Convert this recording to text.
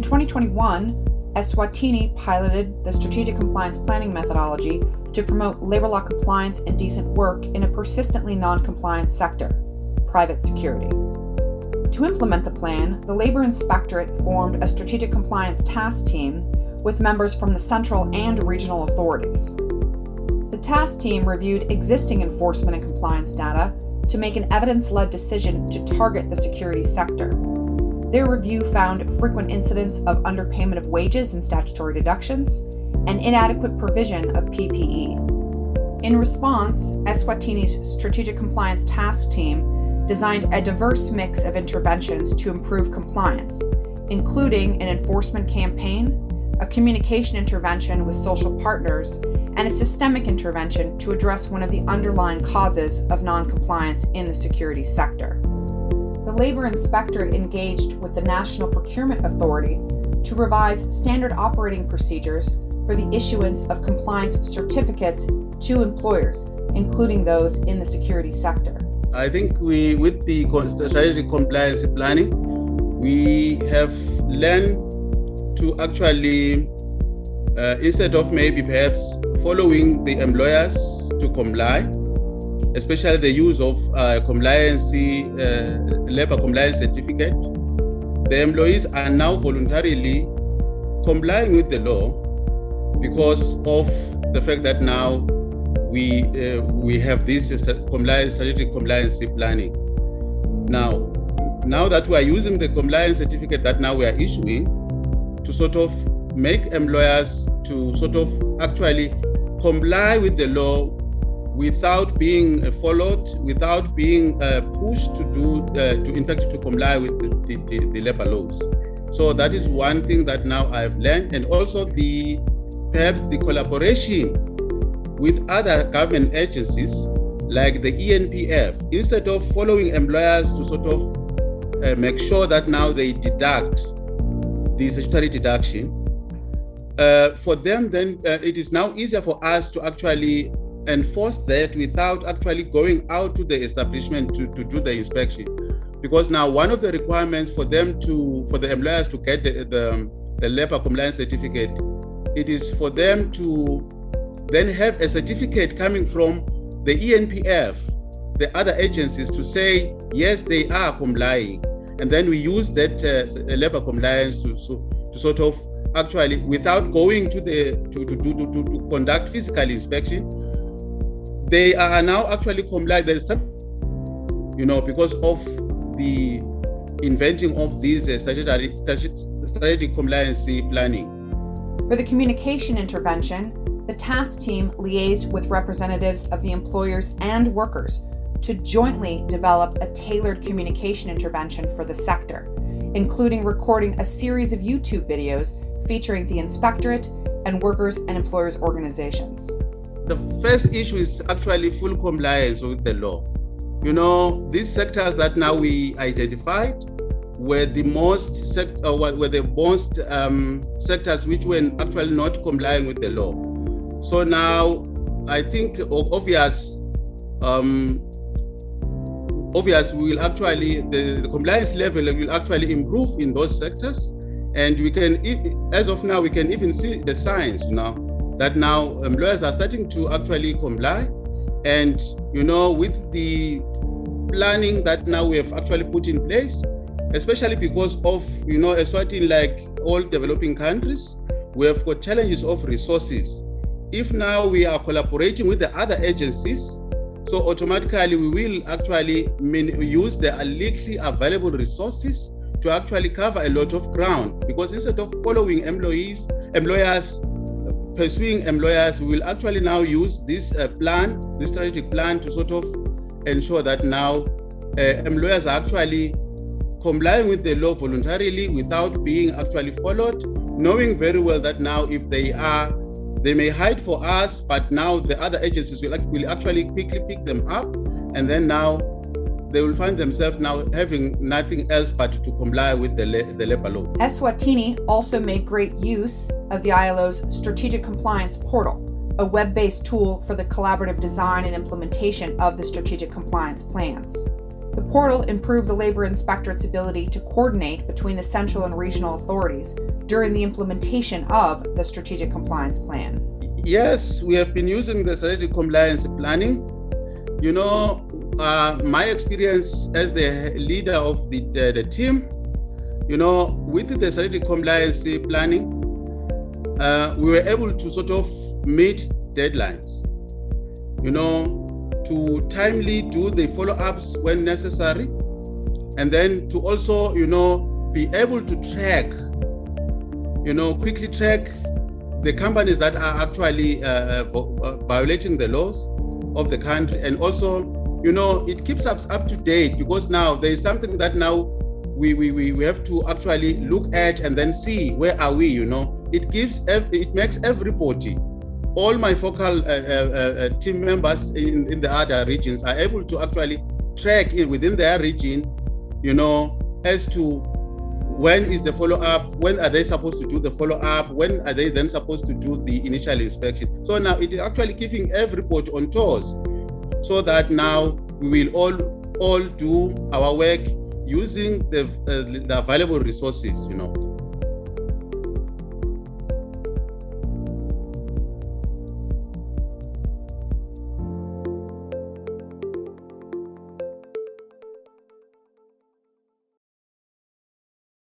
2021, Eswatini piloted the strategic compliance planning methodology to promote labor law compliance and decent work in a persistently non-compliant sector, private security. To implement the plan, the Labor Inspectorate formed a strategic compliance task team with members from the central and regional authorities. The task team reviewed existing enforcement and compliance data to make an evidence-led decision to target the security sector. Their review found frequent incidents of underpayment of wages and statutory deductions, and inadequate provision of PPE. In response, Eswatini's strategic compliance task team designed a diverse mix of interventions to improve compliance, including an enforcement campaign, a communication intervention with social partners, and a systemic intervention to address one of the underlying causes of non-compliance in the security sector. The Labor Inspectorate engaged with the National Procurement Authority to revise standard operating procedures for the issuance of compliance certificates to employers, including those in the security sector. I think with the strategic compliance planning, we have learned to actually, instead of maybe perhaps following the employers to comply, especially the use of labor compliance certificate, the employees are now voluntarily complying with the law because of the fact that now we have this strategic compliance planning. Now that we are using the compliance certificate that now we are issuing to sort of make employers to sort of actually comply with the law without being followed, without being pushed to comply with the labor laws. So that is one thing that now I've learned, and also perhaps the collaboration with other government agencies like the ENPF, instead of following employers to sort of make sure that now they deduct the statutory deduction, for them then it is now easier for us to actually enforce that without actually going out to the establishment to do the inspection. Because now one of the requirements for the employers to get the labor compliance certificate, it is for them to then have a certificate coming from the ENPF, the other agencies, to say, yes, they are complying. And then we use that labor compliance to sort of actually, without going to conduct physical inspection, they are now actually compliant. Because of the inventing of these strategic compliance planning. For the communication intervention, the task team liaised with representatives of the employers and workers to jointly develop a tailored communication intervention for the sector, including recording a series of YouTube videos featuring the Inspectorate and workers and employers organizations. The first issue is actually full compliance with the law. These sectors that now we identified were the most sectors which were actually not complying with the law. So now I think obvious will actually, the compliance level will actually improve in those sectors. And we can, as of now, we can even see the signs now that now employers are starting to actually comply. And, with the planning that now we have actually put in place, especially because of, Eswatini, like all developing countries, we have got challenges of resources. If now we are collaborating with the other agencies, so automatically we will actually use the legally available resources to actually cover a lot of ground, because instead of following employers, pursuing employers, we will actually now use this strategic plan to sort of ensure that now employers are actually complying with the law voluntarily without being actually followed, knowing very well that now if they may hide for us, but now the other agencies will actually quickly pick them up, and then now they will find themselves now having nothing else but to comply with the labor law. Eswatini also made great use of the ILO's Strategic Compliance Portal, a web-based tool for the collaborative design and implementation of the strategic compliance plans. The portal improved the labor inspectorate's ability to coordinate between the central and regional authorities during the implementation of the strategic compliance plan. Yes, we have been using the strategic compliance planning. My experience as the leader of the team, with the strategic compliance planning, we were able to sort of meet deadlines, to timely do the follow-ups when necessary, and then to also, be able to track, quickly track the companies that are actually violating the laws of the country. And also, it keeps us up to date, because now there is something that now we have to actually look at and then see where are we. It makes everybody, all my focal team members in the other regions are able to actually track it within their region, as to when is the follow-up, when are they supposed to do the follow-up, when are they then supposed to do the initial inspection. So now it is actually keeping everybody on toes, so that now we will all do our work using the available resources,